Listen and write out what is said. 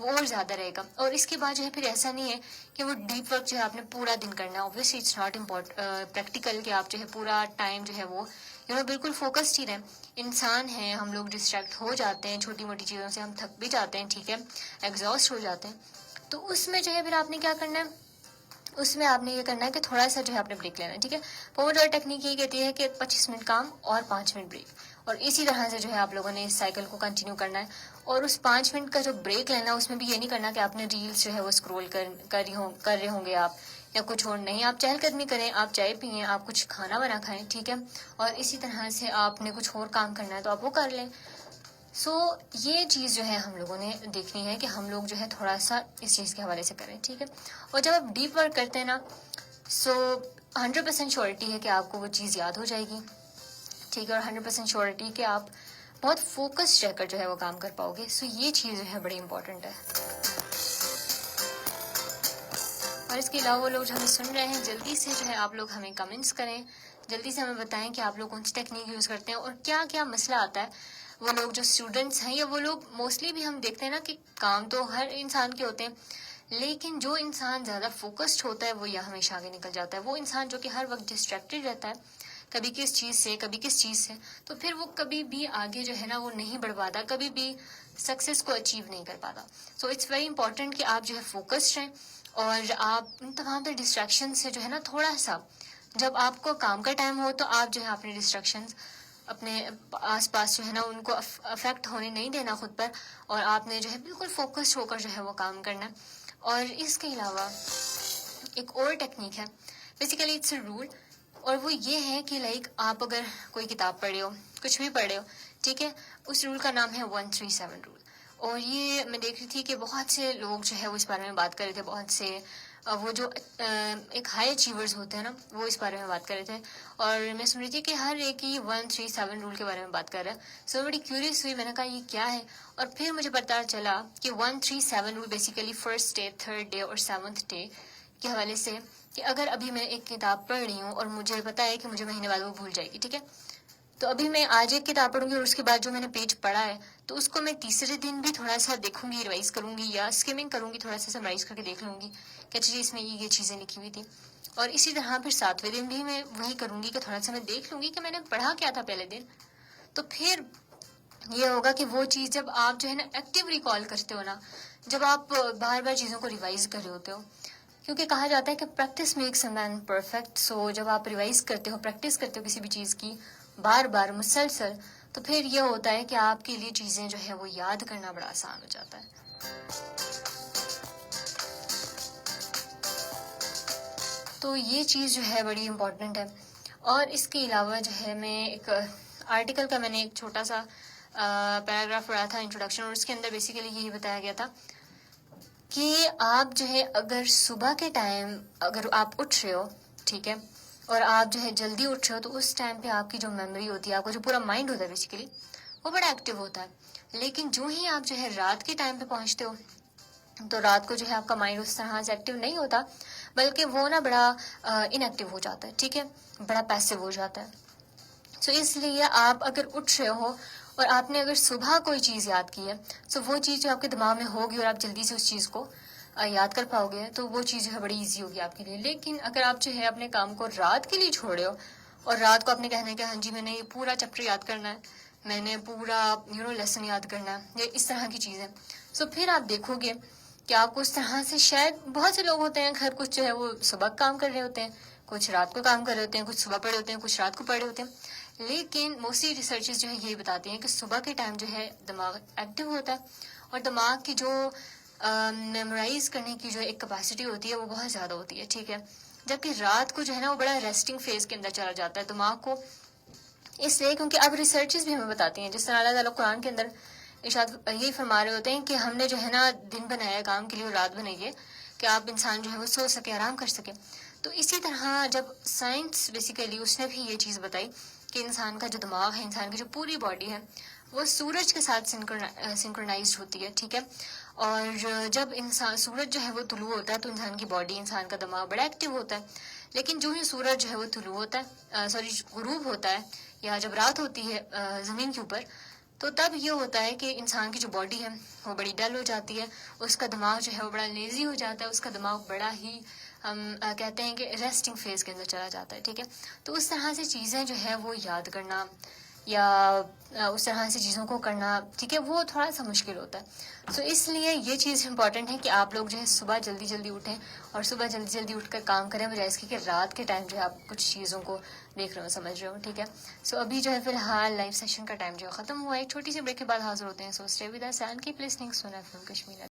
وہ اور زیادہ رہے گا. اور اس کے بعد جو ہے پھر ایسا نہیں ہے کہ وہ ڈیپ ورک جو ہے آپ نے پورا دن کرنا ہے. اوبویسلی اٹس ناٹ پریکٹیکل کہ آپ جو ہے پورا ٹائم جو ہے وہ بالکل فوکسڈ ہی رہیں. انسان ہیں ہم لوگ، ڈسٹریکٹ ہو جاتے ہیں چھوٹی موٹی چیزوں سے، ہم تھک بھی جاتے ہیں، ٹھیک ہے، ایگزاسٹ ہو جاتے ہیں. تو اس میں جو ہے پھر آپ نے کیا کرنا ہے، اس میں آپ نے یہ کرنا ہے کہ تھوڑا سا جو ہے آپ نے بریک لینا ہے. ٹھیک ہے، پوموڈورو ٹیکنیک یہ کہتی ہے کہ 25 منٹ کام اور 5 منٹ بریک، اور اسی طرح سے جو ہے آپ لوگوں نے اس سائیکل کو کنٹینیو کرنا ہے. اور اس 5 منٹ کا جو بریک لینا ہے اس میں بھی یہ نہیں کرنا کہ آپ نے ریلز جو ہے وہ اسکرول کر رہے ہوں گے آپ یا کچھ اور نہیں. آپ چہل قدمی کریں، آپ چائے پئیں، آپ کچھ کھانا بنا کھائیں، ٹھیک ہے، اور اسی طرح سے آپ نے کچھ اور کام کرنا ہے تو آپ وہ کر لیں. سو یہ چیز جو ہے ہم لوگوں نے دیکھنی ہے کہ ہم لوگ جو ہے تھوڑا سا اس چیز کے حوالے سے کریں. ٹھیک ہے، اور جب آپ ڈیپ ورک کرتے ہیں نا، سو 100% شیورٹی ہے کہ آپ کو وہ چیز یاد ہو جائے گی. ٹھیک ہے، اور 100% شیورٹی کہ آپ بہت فوکس رہ کر جو ہے وہ کام کر پاؤ گے. سو یہ چیز جو ہے بڑی امپورٹنٹ ہے. اور اس کے علاوہ وہ لوگ جو ہمیں سن رہے ہیں، جلدی سے جو ہے آپ لوگ ہمیں کمنٹس کریں، جلدی سے ہمیں بتائیں کہ آپ لوگ کون سی ٹیکنیک یوز کرتے ہیں اور کیا کیا مسئلہ آتا ہے. وہ لوگ جو اسٹوڈنٹس ہیں یا وہ لوگ موسٹلی بھی ہم دیکھتے ہیں نا کہ کام تو ہر انسان کے ہوتے ہیں، لیکن جو انسان زیادہ فوکسڈ ہوتا ہے وہ یہ ہمیشہ آگے نکل جاتا ہے. وہ انسان جو کہ ہر وقت ڈسٹریکٹڈ رہتا ہے، کبھی کس چیز سے کبھی کس چیز سے، تو پھر وہ کبھی بھی آگے جو ہے نا وہ نہیں بڑھ پاتا، کبھی بھی سکسیس کو اچیو نہیں کر پاتا. سو اٹس ویری امپورٹنٹ کہ آپ جو ہے فوکسڈ رہیں اور آپ ان تمام تر ڈسٹریکشن سے جو ہے نا تھوڑا سا، جب آپ کو کام کا ٹائم ہو تو آپ جو ہے اپنے ڈسٹریکشنز اپنے آس پاس جو ہے نا ان کو افیکٹ ہونے نہیں دینا خود پر، اور آپ نے جو ہے بالکل فوکسڈ ہو کر جو ہے وہ کام کرنا ہے. اور اس کے علاوہ ایک اور ٹیکنیک ہے، بیسیکلی اٹس اے رول، اور وہ یہ ہے کہ لائک آپ اگر کوئی کتاب پڑھ رہے ہو، کچھ بھی پڑھ رہے ہو، ٹھیک ہے، اس رول کا نام ہے 137 رول. اور یہ میں دیکھ رہی تھی کہ بہت سے لوگ جو ہے وہ اس بارے میں بات کر رہے تھے، بہت سے وہ جو ایک ہائی اچیورز ہوتے ہیں نا وہ اس بارے میں بات کر رہے تھے، اور میں سن رہی تھی کہ ہر ایک ہی 137 رول کے بارے میں بات کر رہا ہے. سو بڑی کیوریس ہوئی، میں نے کہا یہ کیا ہے، اور پھر مجھے پتہ چلا کہ 137 rule basically first day, third day اور سیونتھ ڈے کے حوالے سے، کہ اگر ابھی میں ایک کتاب پڑھ رہی ہوں اور مجھے پتا ہے کہ مجھے مہینے بعد وہ بھول جائے گی، ٹھیک ہے، تو ابھی میں آج ایک کتاب پڑھوں گی اور اس کے بعد جو میں نے پیج پڑھا ہے تو اس کو میں تیسرے دن بھی تھوڑا سا دیکھوں گی، ریوائز کروں گی یا اسکمنگ کروں گی، تھوڑا سا سمرائز کر کے دیکھ لوں گی کہ اچھا جی اس میں یہ چیزیں لکھی ہوئی تھی. اور اسی طرح پھر 7ویں دن بھی میں وہی کروں گی کہ تھوڑا سا میں دیکھ لوں گی کہ میں نے پڑھا کیا تھا پہلے دن. تو پھر یہ ہوگا کہ وہ چیز جب آپ جو ہے نا ایکٹیو ریکال کرتے ہو نا، جب آپ بار بار چیزوں کو ریوائز کر رہے ہوتے ہو، کیونکہ کہا جاتا ہے کہ practice makes a man perfect. So جب آپ ریوائز کرتے ہو، پریکٹس کرتے ہو کسی بھی چیز کی بار بار مسلسل، تو پھر یہ ہوتا ہے کہ آپ کے لیے چیزیں جو ہے وہ یاد کرنا بڑا آسان ہو جاتا ہے. تو یہ چیز جو ہے بڑی امپورٹنٹ ہے. اور اس کے علاوہ جو ہے میں ایک آرٹیکل کا میں نے ایک چھوٹا سا پیراگراف پڑھا تھا انٹروڈکشن، اور اس کے اندر بیسیکلی یہی بتایا گیا تھا کہ آپ جو ہے اگر صبح کے ٹائم اگر آپ اٹھ رہے ہو، ٹھیک ہے، اور آپ جو ہے جلدی اٹھ رہے ہو، تو اس ٹائم پہ آپ کی جو میموری ہوتی ہے، آپ کا جو پورا مائنڈ ہوتا ہے بیسیکلی وہ بڑا ایکٹیو ہوتا ہے. لیکن جو ہی آپ جو ہے رات کے ٹائم پہ پہنچتے ہو تو رات کو جو ہے آپ کا مائنڈ اس طرح سے ایکٹیو نہیں ہوتا، بلکہ وہ نا بڑا ان ایکٹیو ہو جاتا ہے، ٹھیک ہے، بڑا پیسو ہو جاتا ہے. سو اس لیے آپ اگر اٹھ رہے ہو اور آپ نے اگر صبح کوئی چیز یاد کی ہے، سو وہ چیز جو آپ کے دماغ میں ہوگی اور آپ جلدی سے اس چیز کو یاد کر پاؤ گے، تو وہ چیز جو ہے بڑی ایزی ہوگی آپ کے لیے. لیکن اگر آپ جو ہے اپنے کام کو رات کے لیے چھوڑ رہے ہو اور رات کو آپ نے کہنا ہے کہ ہاں جی میں نے یہ پورا چیپٹر یاد کرنا ہے، میں نے پورا لیسن یاد کرنا ہے، یا اس طرح کی چیزیں، سو پھر آپ دیکھو گے کہ آپ کو اس طرح سے، شاید بہت سے لوگ ہوتے ہیں گھر، کچھ جو ہے وہ صبح کام کر رہے ہوتے ہیں، کچھ رات کو کام کر رہے ہوتے ہیں، کچھ صبح پڑھے ہوتے ہیں، کچھ رات کو پڑھے ہوتے ہیں. لیکن موسٹلی ریسرچز جو ہے یہ بتاتی ہیں کہ صبح کے ٹائم جو ہے دماغ ایکٹیو ہوتا ہے اور دماغ کی جو میمورائز کرنے کی جو ایک کیپیسٹی ہوتی ہے وہ بہت زیادہ ہوتی ہے، ٹھیک ہے، جبکہ رات کو جو ہے نا وہ بڑا ریسٹنگ فیز کے اندر چلا جاتا ہے دماغ کو. اس لیے کیونکہ اب ریسرچز بھی ہمیں بتاتی ہیں، جس طرح اللہ تعالیٰ قرآن کے اندر ارشاد یہی فرما رہے ہوتے ہیں کہ ہم نے جو ہے نا دن بنایا ہے کام کے لیے اور رات بنائی ہے کہ آپ انسان جو ہے وہ سو سکے، آرام کر سکے. تو اسی طرح جب سائنس بیسیکلی اس نے بھی یہ چیز بتائی کہ انسان کا جو دماغ ہے، انسان کی جو پوری باڈی ہے، وہ سورج کے ساتھ سنکرونائزڈ ہوتی ہے، ٹھیک ہے. اور جب انسان سورج جو ہے وہ طلوع ہوتا ہے تو انسان کی باڈی، انسان کا دماغ بڑا ایکٹیو ہوتا ہے. لیکن جو ہی سورج جو ہے وہ طلوع ہوتا ہے، غروب ہوتا ہے، یا جب رات ہوتی ہے زمین کے اوپر، تو تب یہ ہوتا ہے کہ انسان کی جو باڈی ہے وہ بڑی ڈل ہو جاتی ہے، اس کا دماغ جو ہے وہ بڑا لیزی ہو جاتا ہے، اس کا دماغ بڑا ہی ہم کہتے ہیں کہ ریسٹنگ فیز کے اندر چلا جاتا ہے. ٹھیک ہے، تو اس طرح سے چیزیں جو ہے وہ یاد کرنا یا اس طرح سے چیزوں کو کرنا، ٹھیک ہے، وہ تھوڑا سا مشکل ہوتا ہے. سو اس لیے یہ چیز امپورٹنٹ ہے کہ آپ لوگ جو ہے صبح جلدی جلدی اٹھیں اور صبح جلدی جلدی اٹھ کر کام کریں، بجائے اس کے کہ رات کے ٹائم جو ہے آپ کچھ چیزوں کو دیکھ رہے ہو، سمجھ رہے ہو. ٹھیک ہے، سو ابھی جو ہے فی الحال لائف سیشن کا ٹائم جو ہے ختم ہوا ہے، ایک چھوٹی سی بریک کے بعد حاضر ہوتے ہیں. So stay with us and keep listening Sun FM ایم کشمیر.